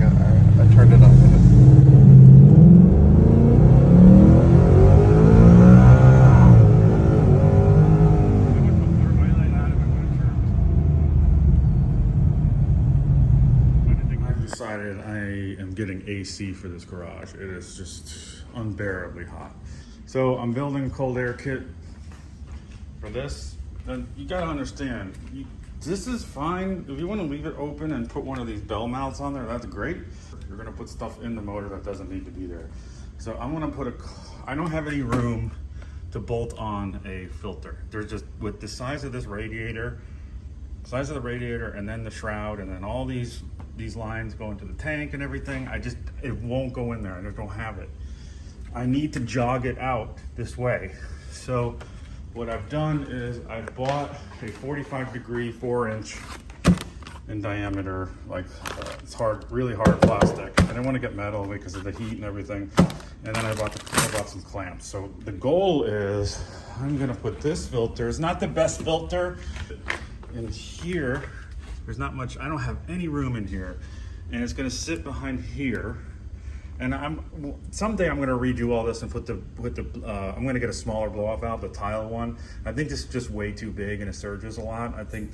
I turned it on. I've decided I am getting AC for this garage. It is just unbearably hot. So I'm building a cold air kit for this. And you gotta understand, this is fine. If you want to leave it open and put one of these bell mounts on there, that's great. You're gonna put stuff in the motor that doesn't need to be there. So I'm gonna put I don't have any room to bolt on a filter. There's just, with the size of this radiator, size of the radiator, and then the shroud, and then all these lines going to the tank and everything, it won't go in there. I just don't have it. I need to jog it out this way. So what I've done is I've bought a 45-degree 4-inch in diameter, it's hard, really hard plastic. I didn't want to get metal because of the heat and everything. And then I bought some clamps. So the goal is I'm gonna put this filter. It's not the best filter. In here, there's not much. I don't have any room in here, and it's gonna sit behind here. And someday I'm gonna redo all this and I'm gonna get a smaller blow off valve, the tile one. I think this is just way too big and it surges a lot. I think,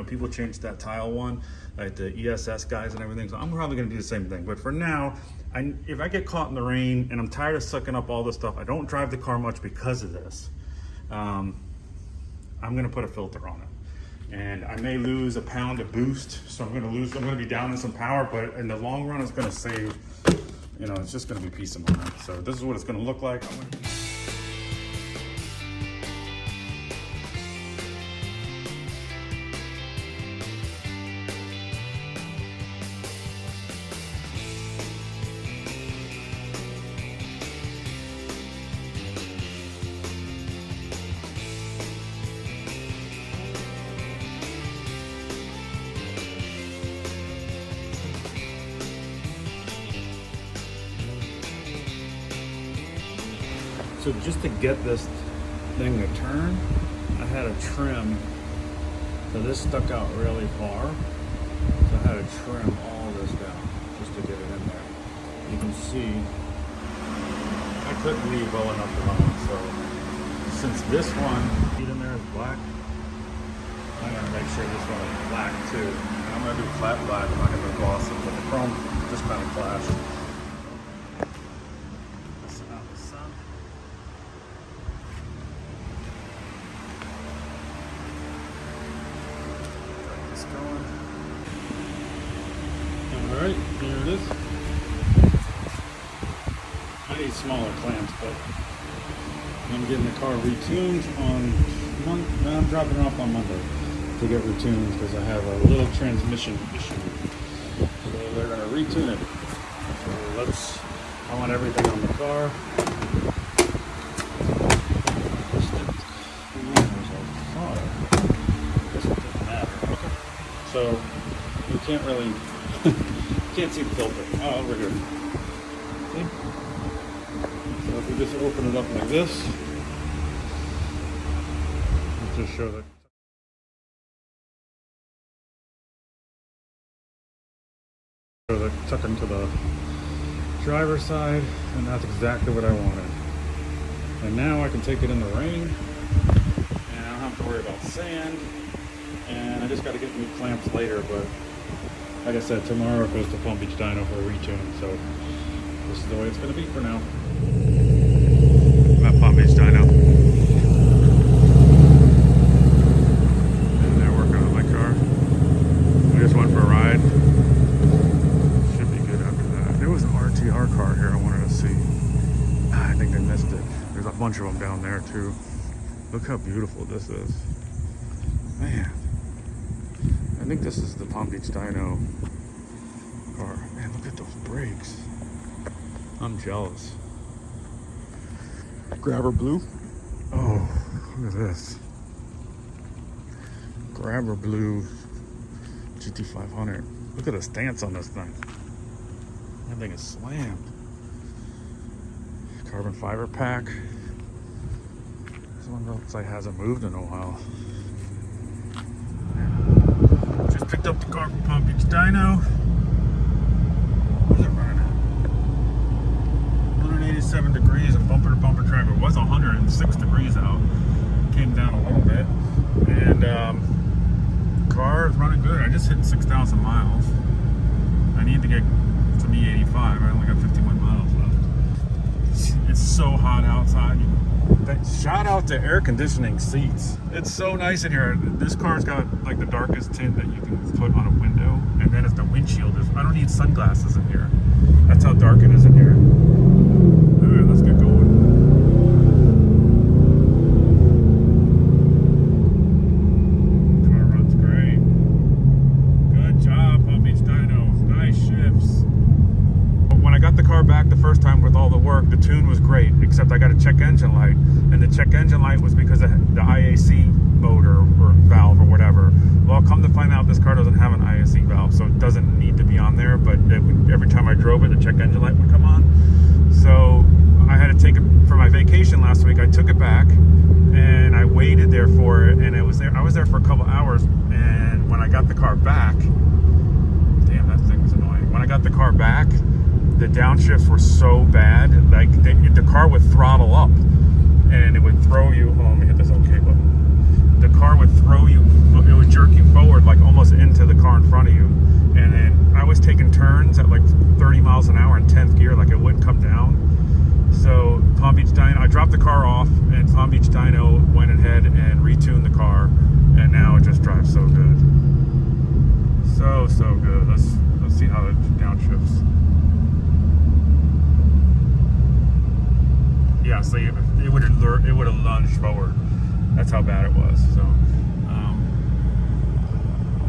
people changed that tile one, like the ESS guys and everything. So I'm probably gonna do the same thing. But for now, if I get caught in the rain and I'm tired of sucking up all this stuff, I don't drive the car much because of this. I'm gonna put a filter on it. And I may lose a pound of boost, so I'm gonna be down in some power, but in the long run, it's gonna save, it's just gonna be peace of mind. So this is what it's gonna look like. So just to get this thing to turn, I had to trim. So this stuck out really far. So I had to trim all this down just to get it in there. You can see I couldn't leave well enough alone. So since this one, in there is black, I'm gonna make sure this one is black too. And I'm gonna do flat black. I'm not gonna go gloss it, but the chrome just kind of clashed. Alright, here it is. I need smaller clamps, but I'm getting the car retuned I'm dropping it off on Monday to get retuned because I have a little transmission issue. So they're going to retune it. So I want everything on the car. So you can't really, can't see the filter. Oh, over here. See? So if we just open it up like this, let's just show that. Tuck into the driver's side, and that's exactly what I wanted. And now I can take it in the rain, and I don't have to worry about sand. And I just got to get new clamps later, but like I said, tomorrow goes to Palm Beach Dyno for a retune, so this is the way it's going to be for now. I'm at Palm Beach Dyno. And they're working on my car. We just went for a ride. Should be good after that. There was an RTR car here I wanted to see. I think they missed it. There's a bunch of them down there too. Look how beautiful this is. Man. I think this is the Palm Beach Dyno car. Man, look at those brakes. I'm jealous. Grabber blue. Oh, look at this. Grabber blue GT500. Look at the stance on this thing. That thing is slammed. Carbon fiber pack. This one looks like hasn't moved in a while. Just picked up the car from Palm Beach Dyno. 6 degrees out. Came down a little bit. And car is running good. I just hit 6,000 miles. I need to get to E85. I only got 51 miles left. It's so hot outside. Shout out to air conditioning seats. It's so nice in here. This car's got like the darkest tint that you can put on a window, and then it's the windshield. I don't need sunglasses in here. That's how dark it is in here. All right, let's get going. Car runs great. Good job, Palm Beach Dynos. Nice shifts. When I got the car back the first time with all the work, the tune was great, except I got a check engine light. And the check engine light was because of the IAC motor or valve or whatever. Well, come to find out, this car doesn't have an IAC valve, so it doesn't need to be on there, but every time I drove it, the check engine light would come on. So I had to take it for my vacation last week. I took it back and I waited there for it, and I was there for a couple hours, and when I got the car back, damn, that thing was annoying. When I got the car back, the downshifts were so bad, like the car would throttle up and it would throw you, let me hit this OK button. The car would throw you, it would jerk you forward like almost into the car in front of you. And then I was taking turns at like 30 miles an hour in 10th gear, like it wouldn't come down. So Palm Beach Dyno, I dropped the car off, and Palm Beach Dyno went ahead and retuned the car, and now it just drives so good. So good. Let's see how it downshifts. Yeah, so it would have lunged forward. That's how bad it was. So,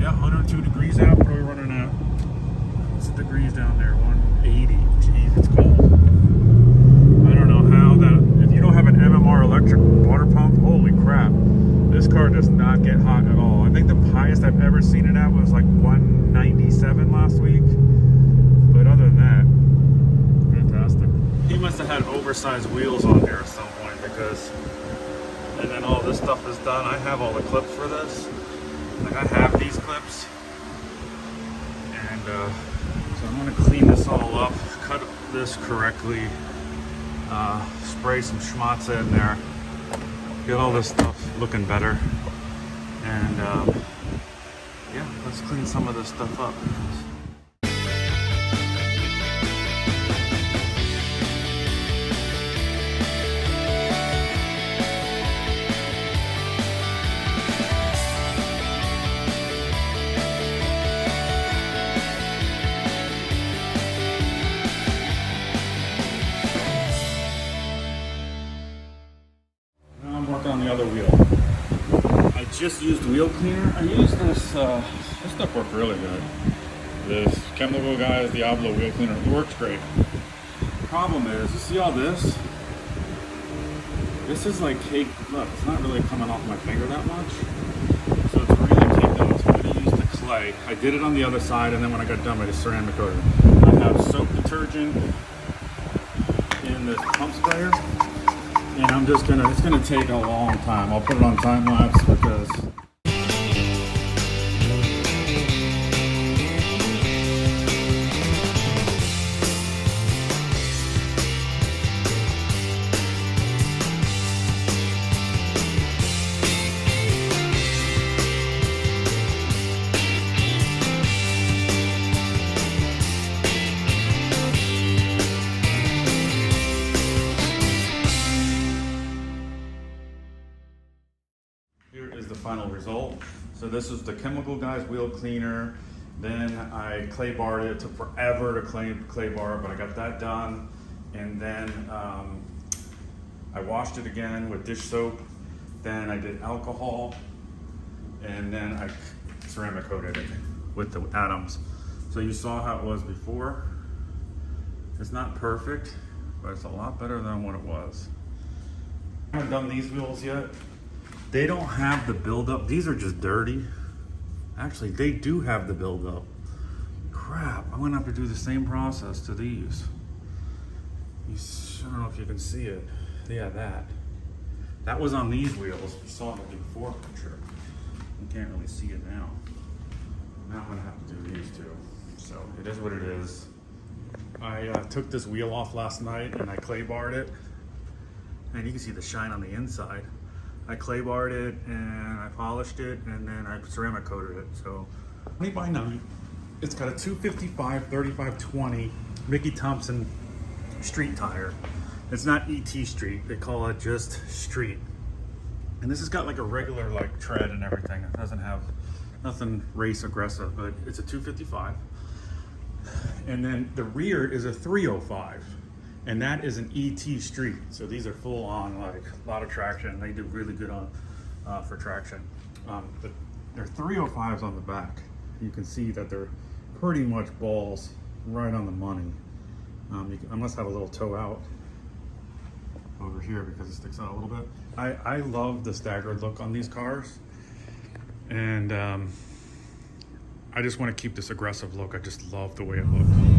yeah, 102 degrees out. What are we running at? What's the degrees down there? 180. Jeez, it's cold. I don't know how that. If you don't have an MMR electric water pump, holy crap, this car does not get hot at all. I think the highest I've ever seen it at was like 197 last week. But other than that, fantastic. He must have had oversized wheels on here at some point, because, and then all this stuff is done. I have all the clips for this. Like, I have these clips. And so I'm gonna clean this all up, cut this correctly, spray some schmatz in there, get all this stuff looking better. And yeah, let's clean some of this stuff up. On the other wheel, I just used wheel cleaner. I used this stuff worked really good. This Chemical Guys Diablo wheel cleaner, it works great. The problem is, you see all this? This is like cake. Look, it's not really coming off my finger that much, so it's really caked up. So I'm going to use the clay. I did it on the other side, and then when I got done, I just ceramic coated. I have soap detergent in this pump sprayer. And I'm just gonna, it's gonna take a long time. I'll put it on time lapse because final result. So this is the Chemical Guys wheel cleaner. Then I clay barred it. It took forever to clay bar, but I got that done. And then I washed it again with dish soap. Then I did alcohol, and then I ceramic coated it with the atoms. So you saw how it was before. It's not perfect, but it's a lot better than what it was. I haven't done these wheels yet. They don't have the buildup. These are just dirty. Actually, they do have the buildup. Crap, I'm gonna have to do the same process to these. I don't know if you can see it. Yeah, that was on these wheels. You saw it before picture. You can't really see it now. Now I'm gonna have to do these two. So it is what it is. I took this wheel off last night and I clay barred it. and you can see the shine on the inside. I clay barred it and I polished it and then I ceramic coated it. So 20 by 9. It's got a 255 3520 Mickey Thompson street tire. It's not ET street, they call it just street. And this has got like a regular like tread and everything. It doesn't have nothing race aggressive, but it's a 255. And then the rear is a 305. And that is an ET street. So these are full on, like a lot of traction. They do really good on for traction. There are 305s on the back. You can see that they're pretty much balls right on the money. I must have a little toe out over here because it sticks out a little bit. I love the staggered look on these cars. And I just want to keep this aggressive look. I just love the way it looks.